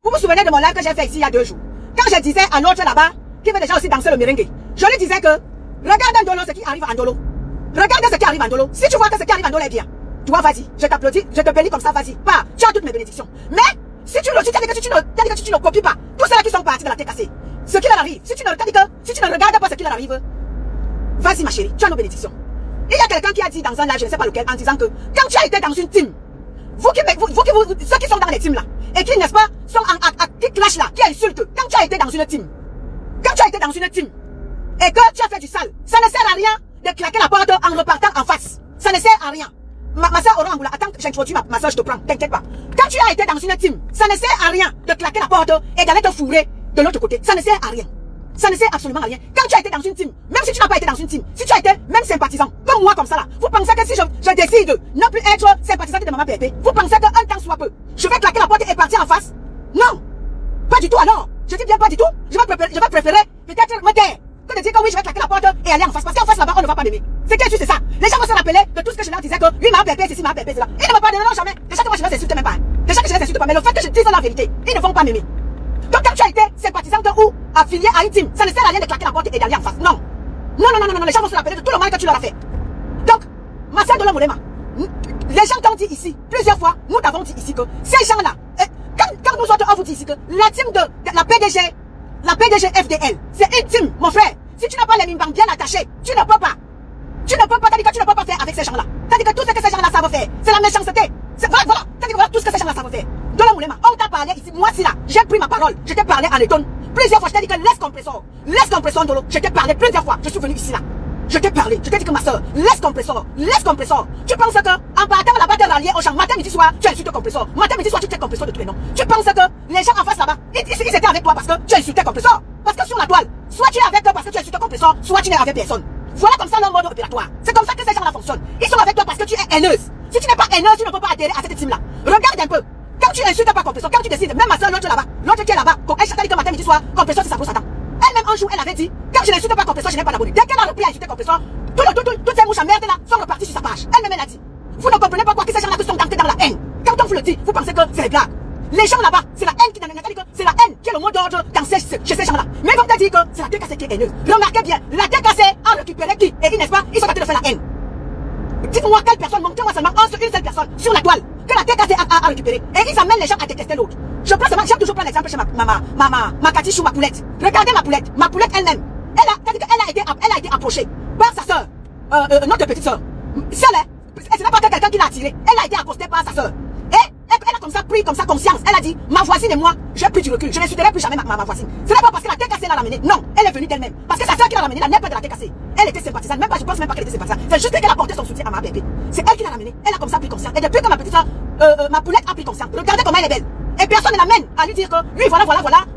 Vous vous souvenez de mon live que j'ai fait ici il y a 2 jours? Quand je disais à l'autre là-bas, qui veut déjà aussi danser le merengue, je lui disais que, regarde Ndolo ce qui arrive à Ndolo. Regarde ce qui arrive à Ndolo. Si tu vois que ce qui arrive à Ndolo est bien, toi vas-y, je t'applaudis, je te bénis comme ça, vas-y. Pas, tu as toutes mes bénédictions. Mais, si tu ne copies pas, tous ceux qui sont partis de la tête cassée, ce qui leur arrive, si tu ne regardes pas ce qui leur arrive, vas-y ma chérie, tu as nos bénédictions. Il y a quelqu'un qui a dit dans un live, je ne sais pas lequel, en disant que quand tu as été dans une team, ceux qui sont dans les teams là, et qui, n'est-ce pas, sont qui clashent là, qui insultent, quand tu as été dans une team, et que tu as fait du sale, ça ne sert à rien de claquer la porte en repartant en face. Ça ne sert à rien. Ma soeur Orangoula, attends que j'introduis ma soeur, je te prends, t'inquiète pas. Quand tu as été dans une team, ça ne sert à rien de claquer la porte et d'aller te fourrer de l'autre côté. Ça ne sert à rien. Ça ne sert absolument à rien. Quand tu as été dans une team, même si tu n'as pas été dans une team, si tu as été même sympathisant, comme moi comme ça là, vous pensez que si je décide de ne plus être sympathisante de Maman Pépé, vous pensez qu'un temps soit peu, je vais claquer la porte et partir en face? Non. Pas du tout alors. Je dis bien pas du tout. Je vais préférer peut-être me taire que de dire que oui, je vais claquer la porte et aller en face. Parce qu'en face là-bas, on ne va pas m'aimer. C'est que c'est ça. Les gens vont se rappeler de tout ce que je leur disais que oui, Maman Pépé, c'est ci, Maman Pépé, c'est là. Ils ne vont pas m'aimer, non, jamais. Déjà que moi, je ne les insulte même pas. Déjà que je les insulte pas. Mais le fait que je dise la vérité, ils ne vont pas m'aimer. Donc quand tu as été sympathisante ou affilié à une team, ça ne sert à rien de claquer la porte et d'aller en face. Non. Non, les gens vont se rappeler de tout le mal que tu leur as fait. Donc, ma soeur de l'Omolema, les gens t'ont dit ici, plusieurs fois, nous t'avons dit ici que ces gens-là, quand nous autres, on vous dit ici que la team de la PDG FDL, c'est une team, mon frère. Si tu n'as pas les mimbang bien attachés, tu ne peux pas. Tu ne peux pas, t'as dit que tu ne peux pas faire avec ces gens-là. T'as dit que tout ce que ces gens-là savent faire, c'est la méchanceté. Voilà, t'as dit que voilà tout ce que ces gens-là savent faire. De l'Omolema, on t'a parlé ici, moi si là, j'ai pris ma parole, je t'ai parlé en étonne. Plusieurs fois, je t'ai dit que laisse compresseur Ndolo. Je t'ai parlé plusieurs fois, je suis venu ici là. Je t'ai parlé, je t'ai dit que ma soeur, laisse compresseur. Tu penses que, en partant là-bas te rallier au champ, matin, midi, soir, tu insultes compresseur. Matin, midi, soir, tu t'es compresseur de tous les noms. Tu penses que les gens en face là-bas, ils étaient avec toi parce que tu insultais compresseur. Parce que sur la toile, soit tu es avec toi parce que tu insultes compresseur, soit tu n'es avec personne. Voilà comme ça leur mode opératoire. C'est comme ça que ces gens-là fonctionnent. Ils sont avec toi parce que tu es haineuse. Si tu n'es pas haineuse, tu ne peux pas adhérer à cette team-là. Regarde un peu. Quand tu insultes pas compresseur, quand tu décides, même ma soeur, l'autre là-bas, l'autre qui est là-bas, elle s'attendait que matin, midi, soir, compresseur, c'est sa brosse à dents. Elle-même un jour, elle avait dit, quand je n'insulte pas compresseur, je n'ai pas d'abonné. Dès qu'elle a repris à insulter compresseur, toutes ces mouches à merde là sont reparties sur sa page. Elle-même, elle a dit, vous ne comprenez pas quoi que ces gens-là sont dentés dans la haine. Quand on vous le dit, vous pensez que c'est des blagues. Les gens là-bas, c'est la haine qui c'est la haine qui est le mot d'ordre chez ces gens-là. Mais ils vont te dire que c'est la tête cassée qui est haineuse. Remarquez bien, la tête cassée a récupéré qui? Et ils, n'est-ce pas, ils sont en train de faire la haine. Dites-moi quelle personne, montrez-moi seulement une seule personne sur la toile que la tête cassée a récupéré. Et ils amènent les gens à détester l'autre. J'aime toujours prendre l'exemple chez ma Katichou, ma poulette. Regardez ma poulette elle-même. Elle a été approchée par sa soeur, notre petite soeur. Ce n'est pas quelqu'un qui l'a attirée. Elle a été accostée par sa soeur. Et elle a comme ça pris conscience. Elle a dit, ma voisine et moi, j'ai pris du recul. Je n'insulterai plus jamais ma voisine. Ce n'est pas parce que la tête cassée l'a ramenée. Non, elle est venue d'elle-même. Parce que sa soeur qui l'a ramenée là n'est pas de la tête cassée. Elle était sympathisante. Même pas, je pense même pas qu'elle était sympathisante. C'est juste qu'elle a porté son soutien à ma bébé. C'est elle qui l'a ramenée. Elle a comme ça pris conscience. Et depuis que ma petite soeur, ma poulette a pris conscience. Regardez comment elle est belle. Et personne ne l'amène à lui dire que, oui, voilà,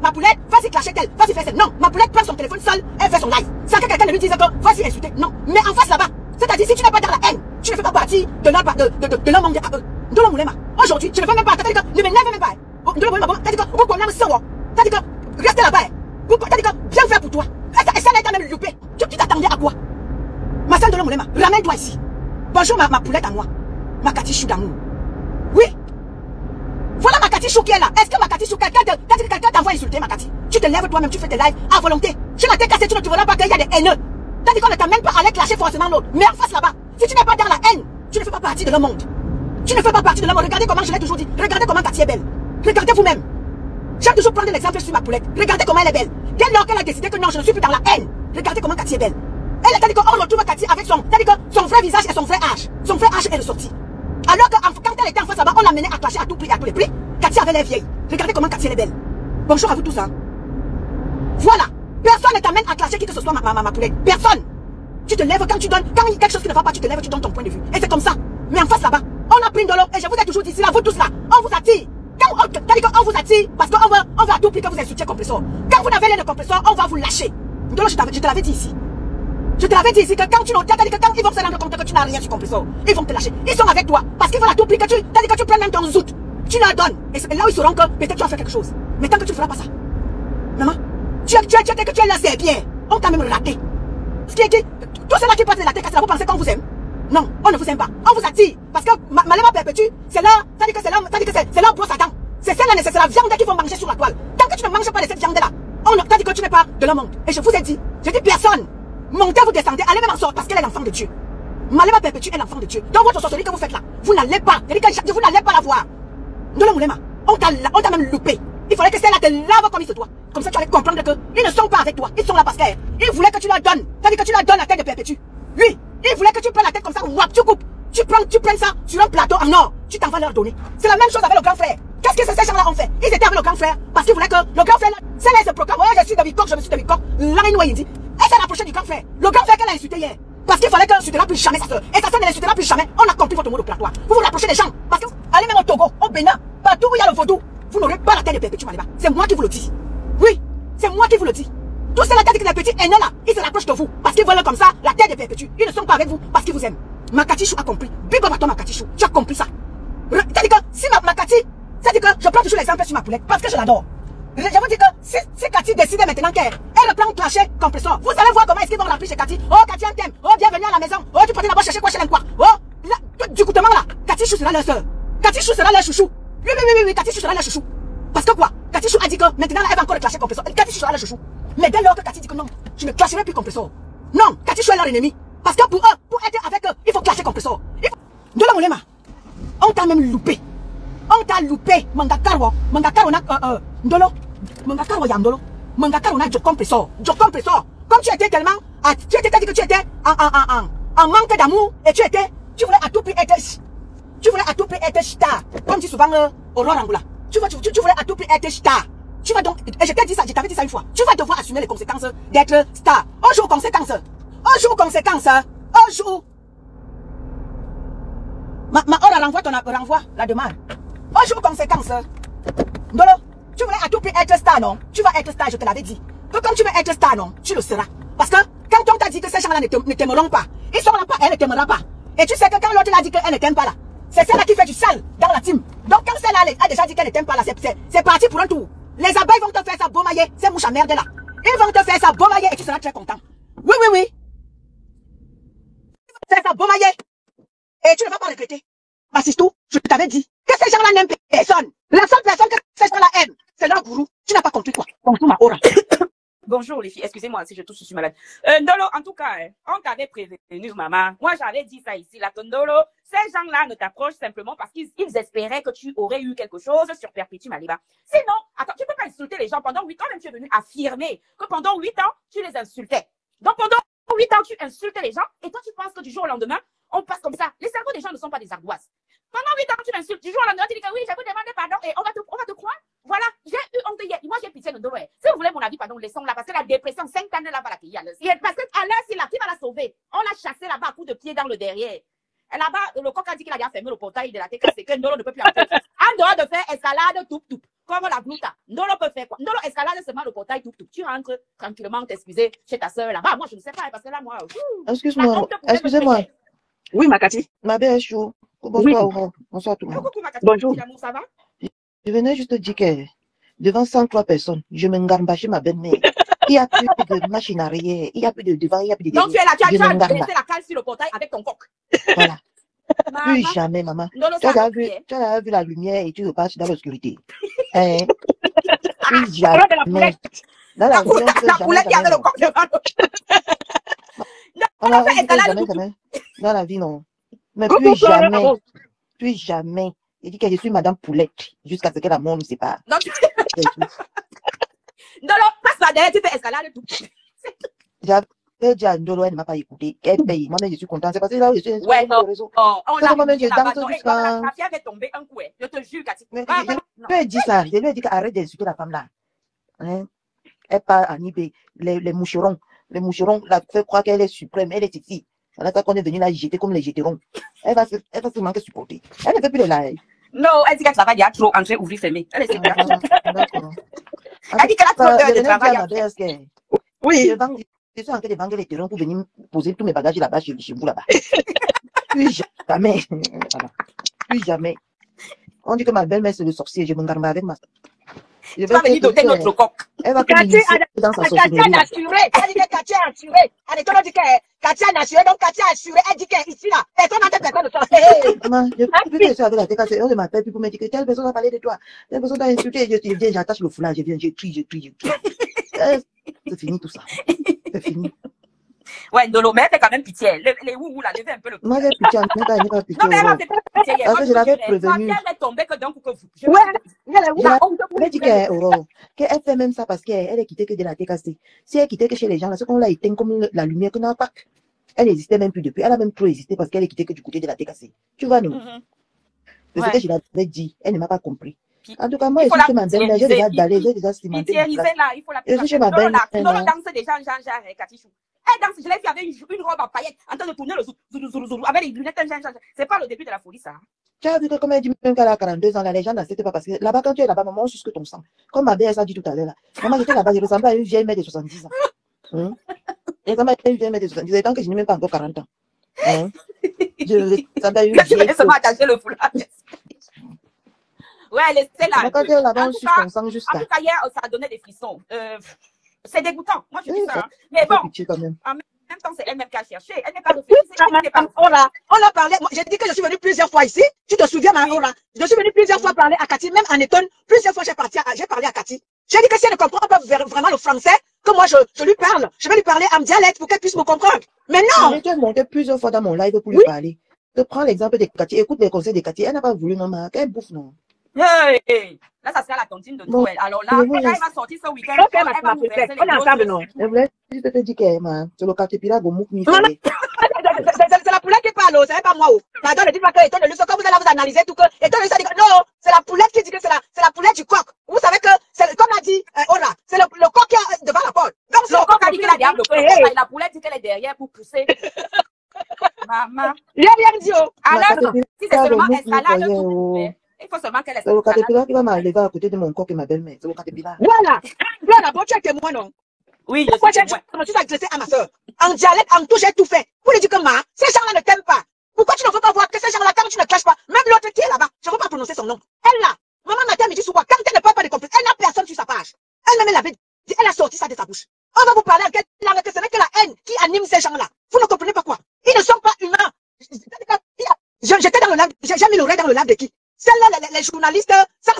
ma poulette, vas-y clasher elle, vas-y faire celle. Non, ma poulette prend son téléphone seule, elle fait son live. Sans que quelqu'un ne lui dise que, vas-y insulter. Non. Mais en face là-bas, c'est-à-dire si tu n'es pas dans la haine, tu ne fais pas partie de leur monde à eux. De leur moulema. Aujourd'hui, tu ne veux même pas, t'as dit que, ne m'énerve même pas. De leur moulema, t'as dit que, vous connaissez ça, t'as dit que, restez là-bas. T'as dit que, viens faire pour toi. Et ça n'a même loupé. Tu t'attendais à quoi? Ma soeur de leur moulema, ramène-toi ici. Bonjour ma poulette à moi. Ma Katichou d'amour. Oui. Voilà ma Katichou qui est là. Est-ce que ma Katichou, quelqu'un t'envoie insulter ma Kati? Tu te lèves toi-même, tu fais tes lives à volonté. Je n'ai cassé, tu ne trouveras pas qu'il y a des haineux. T'as dit qu'on ne t'amène pas à aller clasher forcément l'autre. Mais en face là-bas, si tu n'es pas dans la haine, tu ne fais pas partie de leur monde. Tu ne fais pas partie de leur monde. Regardez comment je l'ai toujours dit. Regardez comment Kati est belle. Regardez vous-même. J'aime toujours prendre l'exemple sur ma poulette. Regardez comment elle est belle. Dès lors qu'elle a décidé que non, je ne suis plus dans la haine. Regardez comment Kati est belle. Elle a dit qu'on retrouve Kati avec son vrai visage et son vrai âge. Son vrai âge est ressorti. Alors que quand elle était en face là-bas, on l'amenait à clasher à tout prix, à tous les prix. Kati avait l'air vieille. Regardez comment Kati elle est belle. Bonjour à vous tous, hein. Voilà. Personne ne t'amène à clasher qui que ce soit ma poulette. Personne. Tu te lèves quand tu donnes, quand il y a quelque chose qui ne va pas, tu te lèves, tu donnes ton point de vue. Et c'est comme ça. Mais en face là-bas, on a pris de l'eau. Et je vous ai toujours dit, ici là, vous tous là, on vous attire. T'as dit qu'on vous attire parce qu'on va à tout prix que vous insultiez compresseur. Quand vous n'avez rien de compresseur, on va vous lâcher. Donc je te l'avais dit ici. Je te l'avais dit ici que quand tu t'as dit que quand ils vont se rendre compte que tu n'as rien sur compresseur, ils vont te lâcher. Ils sont avec toi parce qu'ils veulent à tout prix que t'as dit que tu prends même ton zout. Tu leur donnes. Et c'est là où ils sauront que peut-être tu as fait quelque chose. Mais tant que tu ne feras pas ça, maman, tu es là, c'est bien. On t'a même raté. Tout cela qui passe de la tête, vous pensez qu'on vous aime? Non, on ne vous aime pas. On vous attire. Parce que Malema perpétue, c'est là, ça dit que c'est là, brosse à dents. C'est celle-là, c'est la viande qu'ils vont manger sur la toile. Tant que tu ne manges pas de cette viande-là, on t'a dit que tu n'es pas de leur monde. Et je vous ai dit personne. Montez, vous descendez, allez même en sorte parce qu'elle est l'enfant de Dieu. Malema Perpétue est l'enfant de Dieu. Donc votre sorcellerie que vous faites là, vous n'allez pas. Vous n'allez pas la voir. Ndolo Moulema, on t'a même loupé. Il fallait que celle-là te lave comme il se doit. Comme ça tu allais comprendre qu'ils ne sont pas avec toi. Ils sont là parce qu'ils voulaient que tu leur donnes. C'est-à-dire que tu leur donnes la tête de Perpétue. Lui, il voulait que tu prennes la tête comme ça, wap, tu coupes. Tu prends ça sur un plateau en or. Tu t'en vas leur donner. C'est la même chose avec le grand frère. Qu'est-ce que ces gens-là ont fait? Ils étaient avec le grand frère parce qu'ils voulaient que le grand frère, celle-là se proclame. Oh, je suis de Victor, je me suis de Victor. L'arène dit. Elle s'est rapprochée du grand frère. Le grand frère qu'elle a insulté hier. Parce qu'il fallait qu'elle n'insultera plus jamais sa soeur. Et sa soeur ne l'insultera plus jamais. On a compris votre mot de platoire. Vous vous rapprochez des gens. Parce que, allez même au Togo, au Bénin, partout où il y a le vaudou, vous n'aurez pas la tête de Perpétue Malema. C'est moi qui vous le dis. Oui, c'est moi qui vous le dis. Tous ceux-là qui des petits haineux là, ils se rapprochent de vous. Parce qu'ils veulent comme ça la tête de Perpétue. Ils ne sont pas avec vous parce qu'ils vous aiment. Makatichou a compris. Big up à toi Makatichou. Tu as compris ça. C'est-à-dire que si Makati, c'est-à-dire que je prends toujours l'exemple sur ma poulette parce que je l'adore. Je vous dis que si Cathy décide maintenant qu'elle reprend clasher compresseur, vous allez voir comment est-ce qu'ils vont l'appeler chez Cathy. Oh, Cathy, on t'aime. Oh, bienvenue à la maison. Oh, tu peux d'abord chercher quoi chez quoi. Oh, là, du coup, là, Cathy Chou sera leur soeur. Cathy Chou sera leur chouchou. Oui, Cathy Chou sera leur chouchou. Parce que quoi? Cathy Chou a dit que maintenant, elle va encore le clasher compresseur. Cathy Chou sera leur chouchou. Mais dès lors que Cathy dit que non, je ne clasherai plus compresseur. Non, Cathy Chou est leur ennemi. Parce que pour eux, pour être avec eux, il faut clasher compresseur. De la Moulema, on t'a même loupé. On t'a loupé. Mangakaro na, Ndolo. Mangakaro ya Ndolo. Mangakaro na Joe compresseur. Joe compresseur. Comme tu étais tellement, tu étais dit que tu étais en manque d'amour et tu voulais à tout prix être star. Comme dit souvent Aurore Angoula. Tu voulais à tout prix être star. Tu vas donc, et je t'ai dit ça, je t'avais dit ça une fois. Tu vas devoir assumer les conséquences d'être star. On joue aux conséquences. On joue aux conséquences. On joue. Renvoie la demande. On joue aux conséquences. Ndolo, tu voulais à tout prix être star, non? Tu vas être star, je te l'avais dit. Que comme tu veux être star, non, tu le seras. Parce que quand on t'a dit que ces gens-là ne t'aimeront pas, ils sont là pas, elle ne t'aimera pas. Et tu sais que quand l'autre a dit qu'elle ne t'aime pas là, c'est celle-là qui fait du sale dans la team. Donc quand celle-là a déjà dit qu'elle ne t'aime pas là, c'est parti pour un tour. Les abeilles vont te faire ça baumailler, ces mouches à merde là. Ils vont te faire ça baumailler et tu seras très content. Oui. Ils vont te faire ça baumailler. Et tu ne vas pas regretter. Parce que tout, je t'avais dit que ces gens-là n'aiment personne. La seule personne que ces gens-là aiment, c'est leur gourou. Tu n'as pas compris quoi? Bonjour ma aura. Bonjour les filles, excusez-moi si je touche, je suis malade. Ndolo, en tout cas, on t'avait prévenu, maman. Moi, j'avais dit ça ici, là, que Ndolo, ces gens-là ne t'approchent simplement parce qu'ils espéraient que tu aurais eu quelque chose sur Perpétue Malema. Sinon, attends, tu peux pas insulter les gens. Pendant 8 ans, même tu es venu affirmer que pendant 8 ans, tu les insultais. Donc pendant 8 ans, tu insultais les gens et toi, tu penses que du jour au lendemain, on passe comme ça. Les cerveaux des gens ne sont pas des ardoises. Pendant 8 ans, tu m'insultes. Du jour au lendemain, tu dis que oui, je vous demande pardon et on va te croire. Voilà, j'ai eu honte hier. Moi, j'ai pitié de Ndolo. Si vous voulez mon avis, pardon, laissons-la parce que la dépression, 5 ans, là, va la payer. Parce qu'à l'heure, c'est là qui va la sauver. On l'a chassée là-bas à coups de pied dans le derrière. Et là-bas, le coq a dit qu'il a déjà fermé le portail de la TK, c'est que Ndolo ne peut plus entrer. En dehors de faire escalade tout, comme la glouta. Ndolo peut faire quoi? Ndolo escalade seulement le portail tout. Tu rentres tranquillement t'excuser chez ta soeur là-bas. Moi, je ne sais pas parce que là, moi. Excuse-moi. Oui, Makati. Ma belle est chaud. Bonsoir, Aurore. Bonsoir tout le monde. Coucou, Makati. Bonjour. Ça va? Je venais juste te dire que devant 103 personnes, je m'engarbe chez ma belle-mère. Il n'y a plus de machine arrière, il n'y a plus de devant, il n'y a plus de derrière. Donc tu es là, tu as laissé la cale sur le portail avec ton coq. Voilà. Plus jamais, maman. Tu as vu la lumière et tu repars dans l'obscurité. Hein? Plus jamais. Dans la vie, la poulette qui avait le coq devant. Dans la vie, non. Mais plus jamais. Il dit que je suis Madame Poulette jusqu'à ce que la mort nous sépare. Non, passe par derrière, tu fais escalade tout. J'avais dit à Ndolo, elle ne m'a pas écouté. Elle paye. Moi-même, je suis contente. C'est parce que là où je suis sur le réseau. On a moi-même, je danse jusqu'à... La fille avait tombé un coup. Je te jure, Cathy. Je lui ai dit ça. Je lui ai dit qu'arrête d'insulter la femme là. Hein? Elle part en eBay. Les moucherons. Les moucherons la fait croire qu'elle est suprême. Elle est ici. On a qu'on est venu la jeter comme les jeterons. Elle va se manquer supporter. Elle ne fait plus les lives. Non, elle dit qu'elle travaille, il y a trop entrée, ouvrir, fermer. Elle est d'accord. Elle dit qu'elle a trop d'heures de travail. Oui. Je suis en train de vendre les terrains pour venir poser tous mes bagages là-bas chez vous là-bas. Plus jamais. Voilà. Plus jamais. On dit que ma belle-mère c'est le sorcier. Je m'engarde avec ma. Tu vas venir doter notre coq. Elle va communiquer dans sa société. Cathy a assuré. Elle dit que Cathy a assuré. Elle dit que Katia a assuré, donc Katia a assuré. Elle dit qu'elle est ici là. Personne n'a fait personne de toi. Maman, depuis que je suis avec la TKC, on ne m'appelle plus pour me dire que telle personne a parlé de toi. Telle personne t'a insulté. Je viens, j'attache le foulard, je viens, je crie. C'est fini tout ça. C'est fini. Ouais, Ndolo, mais elle fait quand même pitié. Les ouhou, là, levez un peu le Moi, j'ai pitié, elle n'a pas pitié. Non, mais elle m'a fait pitié hier. Parce que je l'avais prévenu. Elle est tombée que d'un coup que vous. Ouais, Je l'avais dit qu'elle fait même ça parce qu'elle est quittée que de la TKC. Si elle quittait que chez les gens, là, c'est qu'on l'a éteint comme la lumière que n'a pas. Elle n'existait même plus depuis. Elle a même trop existé parce qu'elle est quittée que du côté de la TKC. Tu vois, non? C'est ce que je l'avais dit. Elle ne m'a pas compris. En tout cas, moi, je suis chez ma belle-mère. J'ai déjà dallé, j'ai déjà cimenté. Il faut la je suis chez ma belle-mère. Ndolo danse déjà en Jean-Jean et Katichou. Elle danse, je l'ai vu avec une robe en paillettes en train de tourner le zoulou, avec les lunettes en Jean-Jean. C'est pas le début de la folie, ça. Tu as vu que comme elle dit même qu'elle a 42 ans, là, les gens n'acceptent pas parce que là-bas, quand tu es là-bas, maman, on suce que ton sang. Comme ma belle, ça dit tout à l'heure, là. Maman, j'étais là-bas, je ressemblais à une vieille mère de 70 ans. Je ressemblais à une vieille mère de 70 ans, tant que je n'ai même pas encore 40 ans. Je ressemblais à une vieille mère. Ça m'a attaché le foulard. Ouais, laissez là. Quand tu es là-bas, on suce ton sang juste là. En tout cas, hier, ça a donné des frissons. C'est dégoûtant. Moi, je dis ça. Mais bon, quand même. en même temps, c'est elle-même qui a cherché. Elle n'est pas réfléchie. On a parlé. J'ai dit que je suis venue plusieurs fois ici. Tu te souviens, Marola? Je suis venue plusieurs fois parler à Cathy, même en étonne. Plusieurs fois, j'ai parlé à Cathy. J'ai dit que si elle ne comprend pas vraiment le français, que moi, je lui parle. Je vais lui parler en dialecte pour qu'elle puisse me comprendre. Mais non! J'ai monté plusieurs fois dans mon live pour lui parler. Je prends l'exemple de Cathy. Écoute les conseils de Cathy. Elle n'a pas voulu, maman. Qu'elle bouffe, non? Hey. Là, ça sera la tontine de Noël. Alors là, quand elle va sortir ce week-end, elle va nous verser les ensemble, non? Je voulais juste te dire que c'est le caterpillar au mouk mi. C'est la poulette qui parle, c'est pas moi. Pardon, ne dites pas que Étonne de Lusso, quand vous allez vous analyser tout que Étonne de Lusso dit que non, c'est la poulette qui dit que c'est la poulette du coq. Vous savez que, comme l'a dit Ora, c'est le coq qui est devant la porte. Donc, le coq a dit qu'elle est derrière le coq, la poulette dit qu'elle est derrière pour pousser. Maman. Rien dit, oh. Alors, si c'est seulement escalade, il faut seulement qu'elle c'est le caterpillar qui va m'enlever à côté de mon coq et ma belle-mère. C'est le caterpillar. Voilà, bon, tu es témoin, non? Oui, pourquoi tu as agressé à ma soeur? En dialecte, en tout, j'ai tout fait. Pour lui dire que ces gens-là ne t'aiment pas. Pourquoi tu ne veux pas voir que ces gens-là, quand tu ne clashes pas, même l'autre qui est là-bas, je ne veux pas prononcer son nom. Elle là, maman Matin me dit souvent, quand elle ne parle pas de complexe, elle n'a personne sur sa page. Elle-même l'avait dit, elle a sorti ça de sa bouche. On va vous parler en quelle langue, que ce n'est que la haine qui anime ces gens-là. Vous ne comprenez pas quoi? Ils ne sont pas humains. J'étais dans le live, j'ai mis l'oreille dans le live de qui? Celles-là, les journalistes, sans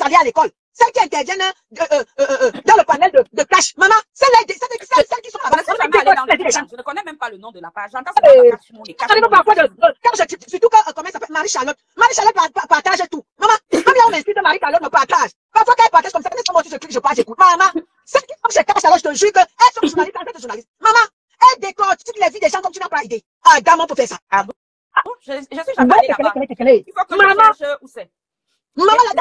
aller à l'école. Celles qui interviennent dans le panel de clash. Maman, celles qui sont là-bas. Je ne connais même pas le nom de la page. J'entends ça dans la page sur mon écran. Surtout quand, comment ça s'appelle, Marie-Charlotte. Marie-Charlotte partage tout. Maman, même là on m'insulte, Marie-Charlotte me partage. Parfois qu'elle partage comme ça, moi je clique, je passe, j'écoute. Maman, celles qui sont chez Cash, alors je te jure qu'elles sont journalistes, en fait, journalistes. Maman, elles décortiquent les vies des gens comme tu n'as pas idée. Ah, gamin pour faire ça. Ah bon? Je suis jamais allée là-bas. Il faut que je cherche où c'est. Maman, la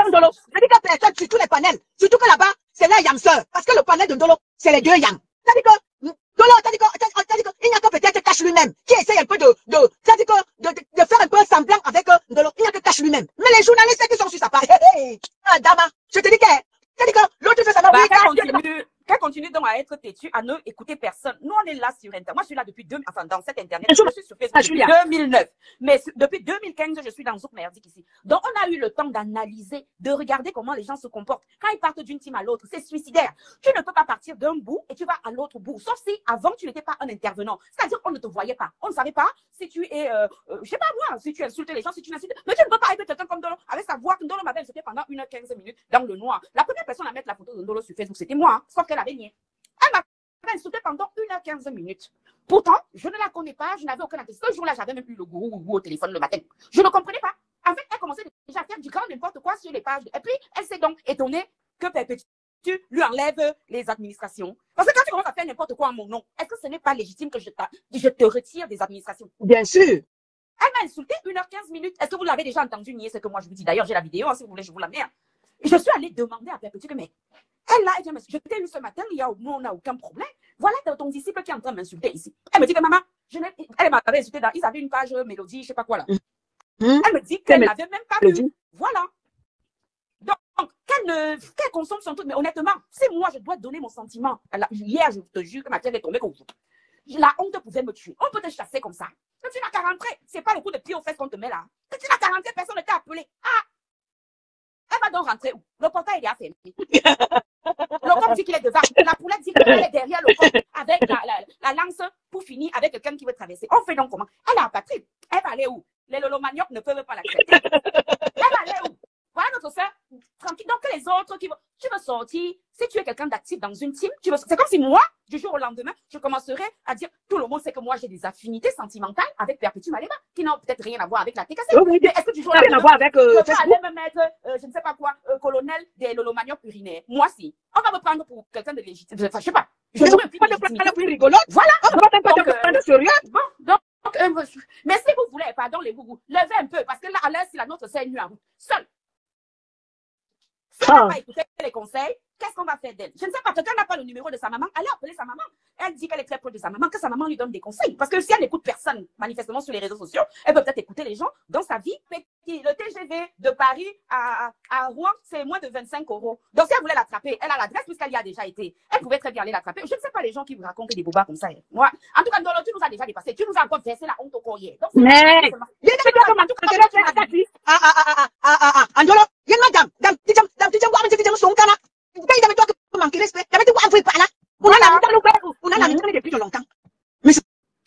Ndolo. Je dis que personne sur tous les panels. Surtout que là-bas, c'est les yamseurs. Parce que le panel de Ndolo, c'est les deux yams. C'est-à-dire que, Ndolo, il n'y a que peut-être Cash lui-même, qui essaye un peu de faire un peu semblant avec Ndolo. Il n'y a que Cash lui-même. Mais les journalistes qui sont sur sa page, ah, Dama, je te dis que l'autre fait ça. Qu'elle continue donc à être têtue, à ne écouter personne. Nous, on est là sur Internet. Moi, je suis là depuis dans cet Internet. Je suis sur Facebook depuis 2009. Mais depuis 2015, je suis dans Zouk Merdique ici. Donc, on a eu le temps d'analyser, de regarder comment les gens se comportent. Quand ils partent d'une team à l'autre, c'est suicidaire. Tu ne peux pas partir d'un bout et tu vas à l'autre bout. Sauf si, avant, tu n'étais pas un intervenant. C'est-à-dire qu'on ne te voyait pas. On ne savait pas si tu es, je sais pas moi, si tu insultais les gens, si tu n'insultes. Mais tu ne peux pas être quelqu'un comme Ndolo avec sa voix. Ndolo m'avait insulté pendant 1h15 dans le noir. La première personne à mettre la photo de Ndolo sur Facebook, c'était moi. Sauf qu'elle avait nié. Elle m'a insulté pendant 1h15. Pourtant, je ne la connais pas, je n'avais aucun intérêt. Ce jour-là, j'avais même eu le gourou au téléphone le matin. Je ne comprenais pas. En fait, elle commençait déjà à faire du grand n'importe quoi sur les pages. Et puis, elle s'est donc étonnée que Perpétue lui enlève les administrations. Parce que quand tu commences à faire n'importe quoi en mon nom, est-ce que ce n'est pas légitime que je te retire des administrations? Bien sûr. Elle m'a insulté 1h15. Est-ce que vous l'avez déjà entendu nier ce que moi je vous dis? D'ailleurs, j'ai la vidéo, hein, si vous voulez, je vous la mets. Je suis allée demander à Perpétue que, mais elle là, elle dit, je t'ai eu ce matin, nous, on n'a aucun problème. Voilà ton disciple qui est en train de m'insulter ici. Elle me dit que maman, elle m'avait insulté ils avaient une page mélodie, je sais pas quoi là. Elle me dit qu'elle n'avait même pas vu. Voilà. Donc, qu'elle consomme son truc. Mais honnêtement, c'est moi, je dois donner mon sentiment. Hier, je te jure que ma tête est tombée comme vous. La honte pouvait me tuer. On peut te chasser comme ça. Quand tu n'as qu'à rentrer, c'est pas le coup de pied aux fesses qu'on te met là. Quand tu n'as qu'à rentrer, personne ne t'a appelé. Ah! Elle va donc rentrer où? Le portail est déjà fermé. Le coq dit qu'il est devant. La poulette dit qu'elle est derrière le coq avec la la lance pour finir avec quelqu'un qui veut traverser. On fait donc comment? Elle est apatride. Elle va aller où? Les lolomaniocs ne peuvent pas l'accepter. Elle va aller où? Voilà notre soeur, tranquille. Donc, les autres qui vont, tu veux sortir, si tu es quelqu'un d'actif dans une team, c'est comme si moi, du jour au lendemain, je commencerai à dire, tout le monde sait que moi, j'ai des affinités sentimentales avec Perpétue Malema, qui n'ont peut-être rien à voir avec la TKC. Oui, mais est-ce que du jour au rien à lendemain, voir avec je peux Facebook. aller me mettre, je ne sais pas quoi, colonel des lolomaniocs urinaires? Moi, si. On va me prendre pour quelqu'un de légitime. Enfin, je sais pas. Je Mais n'aurai on plus va de te prendre légitimité. la plus rigolote. Voilà. On va pas te prendre sérieux. Bon, donc, mais si vous voulez, pardon les gougous, levez un peu, parce que là, à l'heure, si la nôtre s'est nue en route, seule. Si elle n'a pas écouté les conseils, qu'est-ce qu'on va faire d'elle? Je ne sais pas, quelqu'un n'a pas le numéro de sa maman, allez appeler sa maman. Elle dit qu'elle est très proche de sa maman, que sa maman lui donne des conseils. Parce que si elle n'écoute personne, manifestement sur les réseaux sociaux, elle peut peut-être écouter les gens dans sa vie. Le TGV de Paris à Rouen, c'est moins de 25 €. Donc si elle voulait l'attraper, elle a l'adresse puisqu'elle y a déjà été. Elle pouvait très bien aller l'attraper. Je ne sais pas les gens qui vous racontent des bobas comme ça. Moi, en tout cas, Ndolo, tu nous as déjà dépassé. Tu nous as encore versé la honte au courrier. Donc, mais, il y a des gens comme en tout cas, Andolo, il y a une madame, dame, son cana. Il y a des gens qui manquent de respect. Il y a des gens qui pas là. On a la mitad depuis longtemps. Mais c'est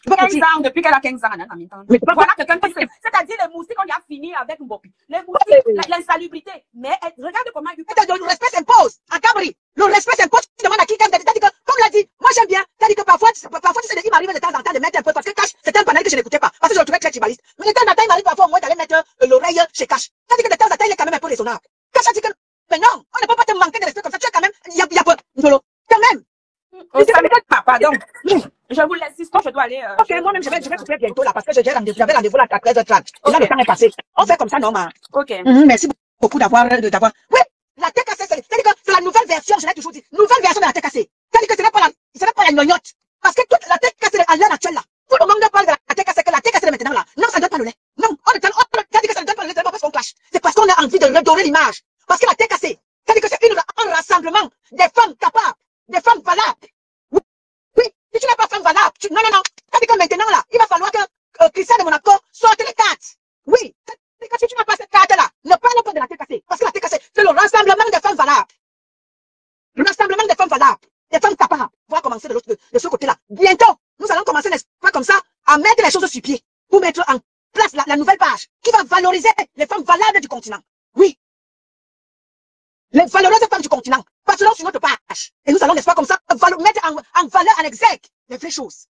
pas 15 possible. ans, depuis qu'elle a 15 ans, elle a mis temps. Mais c'est pas Voilà quelqu'un qui sait. C'est-à-dire les moustiques, on y a fini avec Mbopi. Les moustiques, l'insalubrité. Mais regarde comment il Le respect s'impose. À Cabri, le respect s'impose. Tu demandes à qui, comme l'a dit, moi j'aime bien. T'as dit que parfois, il m'arrive de temps en temps de mettre un peu, parce que Cash, c'était un panel que je n'écoutais pas. Parce que je le trouvais très chibaliste. Mais de temps en temps, il m'arrive parfois au moins d'aller mettre l'oreille chez Cash. T'as dit que de temps en temps, il est quand même un peu raisonnable. Cash a dit que, mais non, on ne peut pas te manquer de respect comme ça. Tu es quand même, il y a peu, Ndolo. Quand même. Pardon. Je vous laisse, sinon je dois aller. Ok, moi-même, je vais couper bientôt là, parce que j'avais rendez-vous là à 13h30. Et là, le temps est passé. On fait comme ça, non, ma. Ok. Merci beaucoup d'avoir. Oui, la TKC, c'est-à-dire que c'est la nouvelle version, je l'ai toujours dit. Nouvelle version de la TKC. C'est-à-dire que ce n'est pas la gnognotte. Parce que toute la TKC à l'heure actuelle là, tout le monde parle de la TKC, que la TKC de maintenant là. Non, ça ne donne pas le lait. Non, c'est-à-dire que ça ne donne pas le lait, c'est pas parce qu'on clash. C'est parce qu'on a envie de redorer l'image. Parce que la TKC, c'est-à-dire que c'est un rassemblement des femmes capables, des femmes valables. Oui, si tu n'es pas femme valable, non. C'est-à-dire que maintenant là, il va falloir que Christian de Monaco sorte les cartes. Oui, c'est-à-dire que si tu n'as pas cette carte là, ne parle pas de la TKC. Parce que la TKC, c'est le rassemblement des femmes valables. Le rassemblement des femmes valables, des femmes capables. On va commencer de ce côté-là. Bientôt, nous allons commencer, n'est-ce pas, comme ça, à mettre les choses sur pied pour mettre en place la nouvelle page qui va valoriser les femmes valables du continent. Oui. Les valeureuses femmes du continent passeront sur notre page. Et nous allons, n'est-ce pas, comme ça, mettre en valeur, en exergue les vraies choses.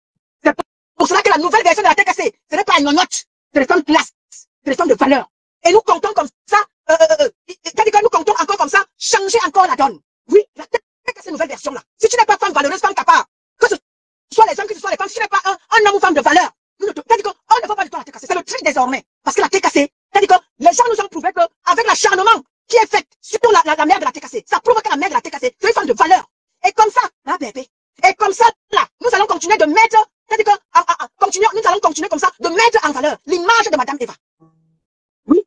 C'est pour cela que la nouvelle version de la TKC, ce n'est pas une note, c'est les femmes classe, c'est les femmes de valeur. Et nous comptons comme ça, c'est-à-dire que nous comptons encore comme ça, changer encore la donne. Oui, la TKC nouvelle version là. Si tu n'es pas femme valeureuse, femme capable, que ce soit les hommes, que ce soit les femmes, si tu n'es pas un homme ou femme de valeur, c'est-à-dire qu'on ne va pas du tout à la TKC, c'est le tri désormais. Parce que la TKC, c'est-à-dire que les gens nous ont prouvé qu'avec l'acharnement qui est fait sur la mère de la TKC, ça prouve que la mère de la TKC, c'est une femme de valeur. Et comme ça, là, bébé, et comme ça, là, nous allons continuer de mettre, c'est-à-dire que, nous allons continuer comme ça, de mettre en valeur l'image de Madame Eva. Oui.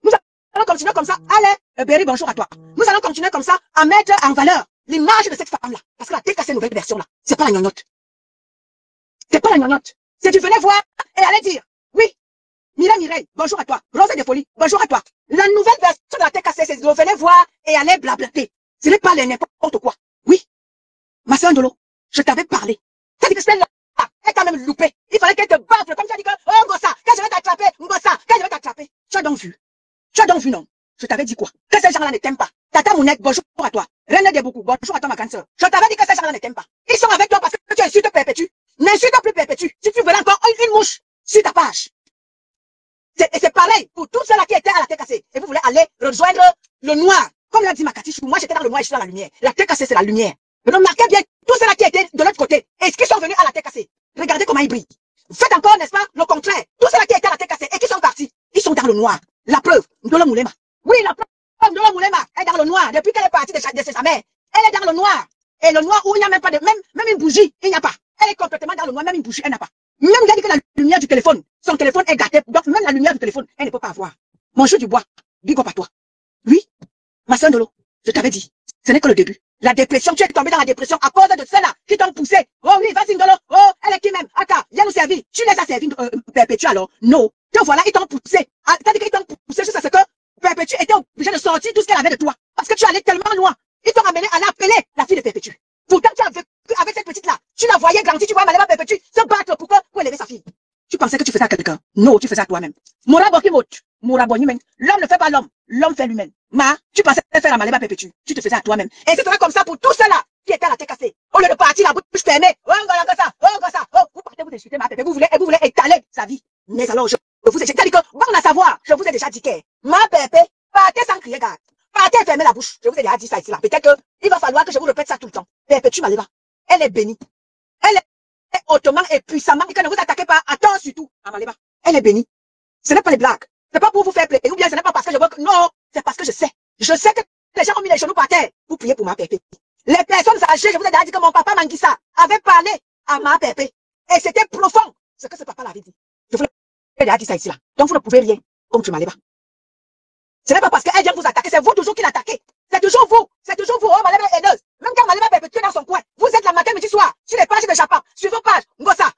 Nous allons continuer comme ça. Allez, Berry, bonjour à toi. Nous allons continuer comme ça, à mettre en valeur l'image de cette femme-là. Parce que la TKC nouvelle version, là, c'est pas la gnognotte. C'est pas la gnognotte. Si tu venais voir et allais dire, oui, Mireille, bonjour à toi. Rose de Folie, bonjour à toi. La nouvelle version de la TKC, c'est de venir voir et aller blablater. Ce n'est pas n'importe quoi. Oui. Ma soeur Ndolo, je t'avais parlé. Ça dit que celle-là, elle t'a même loupé. Il fallait qu'elle te batte, comme tu as dit que, oh, Ngossa, quand je vais t'attraper, Ngossa, quand je vais t'attraper. Tu as donc vu. Tu as donc vu, non? Je t'avais dit quoi? Que ces gens-là ne t'aiment pas. Tata Mounette, bonjour à toi. Reine des beaucoup, bonjour à toi, ma grande soeur. Je t'avais dit que ces gens-là ne t'aiment pas. Ils sont avec toi parce que tu insultes Perpétue. N'insulte plus Perpétue. Si tu veux encore une mouche sur ta page. Et c'est pareil pour tous ceux-là qui étaient à la TKC. Et vous voulez aller rejoindre le noir. Comme l'a dit Makati, moi j'étais dans le noir et je suis dans la lumière. La TKC, c'est la lumière. Mais remarquez bien, tous ceux-là qui étaient de l'autre côté et qui sont venus à la TKC. Regardez comment ils brillent. Faites encore, n'est-ce pas, le contraire. Tous ceux-là qui étaient à la TKC et qui sont partis, ils sont dans le noir. La preuve, Ndolo Moulema. Oui, la preuve, Ndolo Moulema est dans le noir. Depuis qu'elle est partie de sa mère, elle est dans le noir. Et le noir où il n'y a même pas de, même une bougie, il n'y a pas. Elle est complètement dans le noir, même une bougie, elle n'a pas. Même il a dit que la lumière du téléphone, son téléphone est gâté. Donc même la lumière du téléphone, elle ne peut pas avoir. Mon chou du bois, big up à toi. Oui, ma soeur Ndolo, je t'avais dit, ce n'est que le début. La dépression, tu es tombé dans la dépression à cause de ceux-là qui t'ont poussé. Oh oui, vas-y Ndolo, oh, elle est qui même? Aka, viens nous servir. Tu les as servis Perpétue alors? Non. Donc voilà, ils t'ont poussé. C'est-à-dire qu'ils t'ont poussé juste à ce que Perpétue était obligée de sortir tout ce qu'elle avait de toi. Parce que tu allais tellement loin. Ils t'ont amené à l'appeler la fille de Perpétue. Pourtant, tu as vécu avec cette petite-là. Tu la voyais grandir, tu vois Malema Perpétue se battre pour élever sa fille. Tu pensais que tu faisais à quelqu'un? Non, tu faisais à toi-même. L'homme ne fait pas l'homme, l'homme fait lui-même. Tu pensais faire à Malema Perpétue, tu te faisais à toi-même. Et c'est comme ça pour tout cela qui était à la tête cassée. Au lieu de partir la bouche fermée, vous partez vous insulter ma Pépé, vous voulez étaler sa vie. Mais alors, je vous ai dit que, bon à savoir, je vous ai déjà dit que, ma Pépé, partez sans crier garde. Partez fermer la bouche. Je vous ai déjà dit ça ici là. Peut-être qu'il va falloir que je vous répète ça tout le temps. Perpétue Malema, elle est bénie. Elle est hautement et puissamment, et que ne vous attaquez pas à temps surtout à Malema. Elle est bénie. Ce n'est pas les blagues. C'est pas pour vous faire plaisir, ou bien ce n'est pas parce que je veux que, non, c'est parce que je sais. Je sais que les gens ont mis les genoux par terre pour prier pour ma Pépé. Les personnes âgées, je vous ai déjà dit que mon papa Manguissa avait parlé à ma Pépé. Et c'était profond, ce que ce papa l'avait dit. Je vous l'ai déjà dit ça ici là. Donc vous ne pouvez rien contre Malema. Ce n'est pas parce qu'elle vient vous attaquer, c'est vous toujours qui l'attaquez. C'est toujours vous, oh Malema est haineuse. Même quand Malema Perpétue est dans son coin, vous êtes la matin, midi, soir, sur les pages de Japan, sur vos pages, Ngossa,